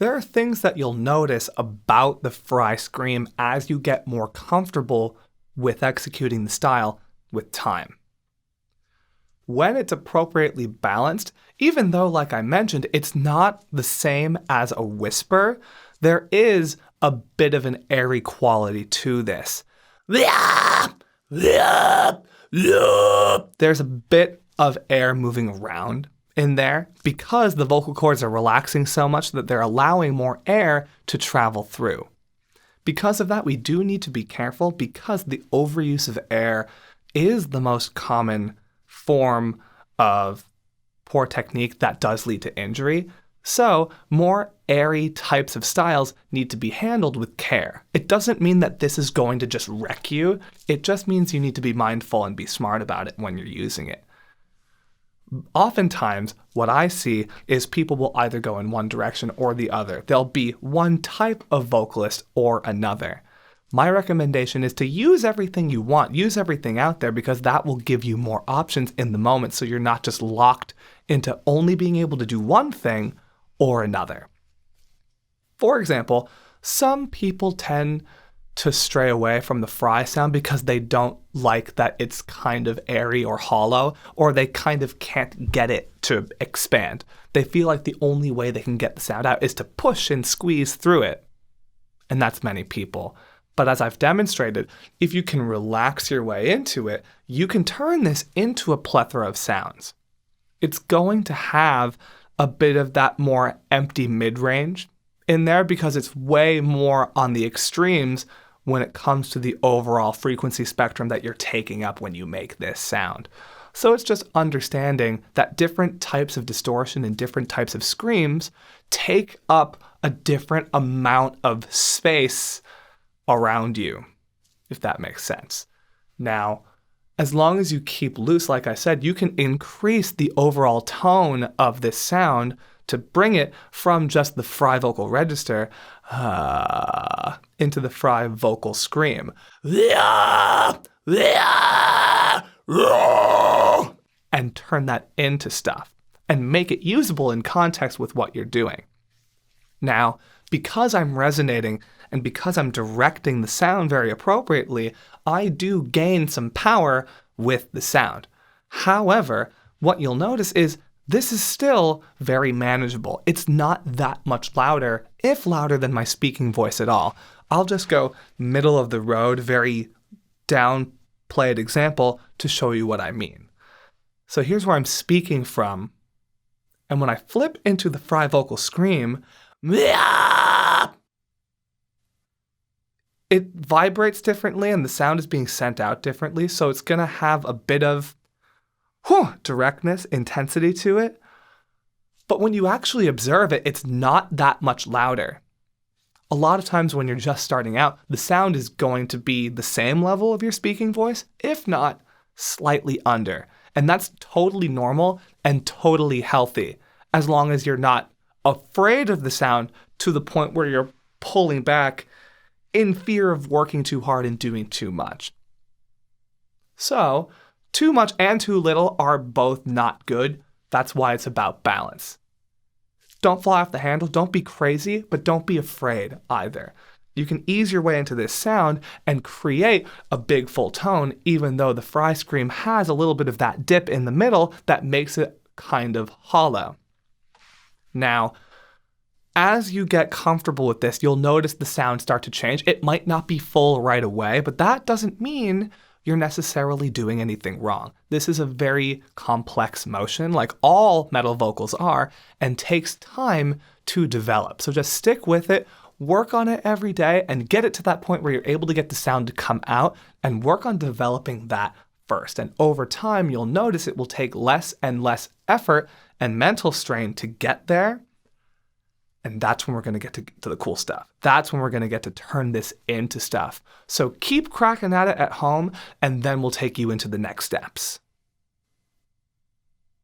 There are things that you'll notice about the fry scream as you get more comfortable with executing the style with time. When it's appropriately balanced, even though, like I mentioned, it's not the same as a whisper, there is a bit of an airy quality to this. There's a bit of air moving around in there because the vocal cords are relaxing so much that they're allowing more air to travel through. Because of that, we do need to be careful because the overuse of air is the most common form of poor technique that does lead to injury. So more airy types of styles need to be handled with care. It doesn't mean that this is going to just wreck you. It just means you need to be mindful and be smart about it when you're using it. Oftentimes, what I see is people will either go in one direction or the other. There'll be one type of vocalist or another. My recommendation is to use everything you want, use everything out there, because that will give you more options in the moment so you're not just locked into only being able to do one thing or another. For example, some people tend to stray away from the fry sound because they don't like that it's kind of airy or hollow, or they kind of can't get it to expand. They feel like the only way they can get the sound out is to push and squeeze through it. And that's many people. But as I've demonstrated, if you can relax your way into it, you can turn this into a plethora of sounds. It's going to have a bit of that more empty mid-range in there because it's way more on the extremes when it comes to the overall frequency spectrum that you're taking up when you make this sound. So it's just understanding that different types of distortion and different types of screams take up a different amount of space around you, if that makes sense. Now, as long as you keep loose, like I said, you can increase the overall tone of this sound to bring it from just the fry vocal register into the fry vocal scream. And turn that into stuff and make it usable in context with what you're doing. Now, because I'm resonating and because I'm directing the sound very appropriately, I do gain some power with the sound. However, what you'll notice is this is still very manageable. It's not that much louder, if louder than my speaking voice at all. I'll just go middle of the road, very downplayed example to show you what I mean. So here's where I'm speaking from. And when I flip into the fry vocal scream, it vibrates differently and the sound is being sent out differently. So it's going to have a bit of directness, intensity to it. But when you actually observe it, it's not that much louder. A lot of times when you're just starting out, the sound is going to be the same level of your speaking voice, if not slightly under. And that's totally normal and totally healthy, as long as you're not afraid of the sound to the point where you're pulling back in fear of working too hard and doing too much. So, too much and too little are both not good. That's why it's about balance. Don't fly off the handle, don't be crazy, but don't be afraid either. You can ease your way into this sound and create a big full tone, even though the fry scream has a little bit of that dip in the middle that makes it kind of hollow. Now, as you get comfortable with this, you'll notice the sound start to change. It might not be full right away, but that doesn't mean you're necessarily doing anything wrong. This is a very complex motion, like all metal vocals are, and takes time to develop. So just stick with it, work on it every day, and get it to that point where you're able to get the sound to come out, and work on developing that first. And over time, you'll notice it will take less and less effort and mental strain to get there. And that's when we're going to get to the cool stuff. That's when we're going to get to turn this into stuff. So keep cracking at it at home, and then we'll take you into the next steps.